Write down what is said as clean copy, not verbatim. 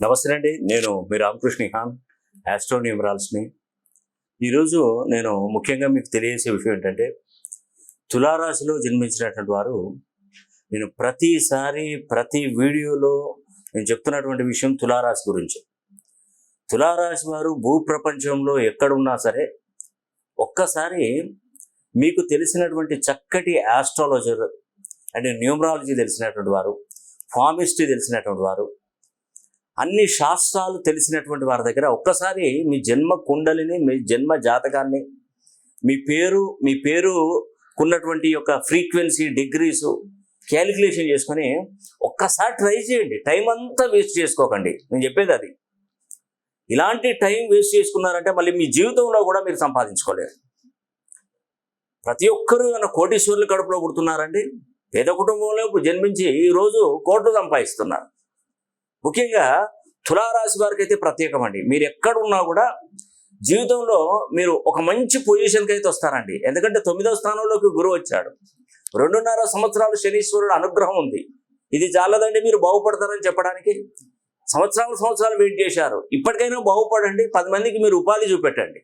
నమస్తే అండి. నేను మీ రామకృష్ణ ఖాన్, ఆస్ట్రో న్యూమరాల్స్ని. ఈరోజు నేను ముఖ్యంగా మీకు తెలియజేసే విషయం ఏంటంటే, తులారాశిలో జన్మించినటువంటి వారు నేను ప్రతిసారి ప్రతి వీడియోలో నేను చెప్తున్నటువంటి విషయం తులారాశి గురించి. తులారాశి వారు భూప్రపంచంలో ఎక్కడున్నా సరే ఒక్కసారి మీకు తెలిసినటువంటి చక్కటి ఆస్ట్రాలజర్ అంటే న్యూమరాలజీ తెలిసినటువంటి వారు, ఫార్మిస్ట్రీ తెలిసినటువంటి వారు, అన్ని శాస్త్రాలు తెలిసినటువంటి వారి దగ్గర ఒక్కసారి మీ జన్మ కుండలిని, మీ జన్మ జాతకాన్ని, మీ పేరుకున్నటువంటి యొక్క ఫ్రీక్వెన్సీ, డిగ్రీసు క్యాలిక్యులేషన్ చేసుకొని ఒక్కసారి ట్రై చేయండి. టైం అంతా వేస్ట్ చేసుకోకండి. నేను చెప్పేది అది. ఇలాంటి టైం వేస్ట్ చేసుకున్నారంటే మళ్ళీ మీ జీవితంలో కూడా మీరు సంపాదించుకోలేరు. ప్రతి ఒక్కరూ ఏమైనా కోటీశ్వరుల కడుపులో పుడుతున్నారండి. పేద కుటుంబంలో జన్మించి ఈరోజు కోట్లు సంపాదిస్తున్నారు. ముఖ్యంగా తులారాశి వారికి అయితే ప్రత్యేకం అండి. మీరు ఎక్కడున్నా కూడా జీవితంలో మీరు ఒక మంచి పొజిషన్కి అయితే వస్తారండి. ఎందుకంటే 9వ స్థానంలోకి గురువు వచ్చాడు. 2.5 సంవత్సరాలు శనీశ్వరుడు అనుగ్రహం ఉంది. ఇది చాలదండి మీరు బాగుపడతారని చెప్పడానికి. సంవత్సరాలు వెయిట్ చేశారు. ఇప్పటికైనా బాగుపడండి. 10 మందికి మీరు ఉపాధి చూపెట్టండి.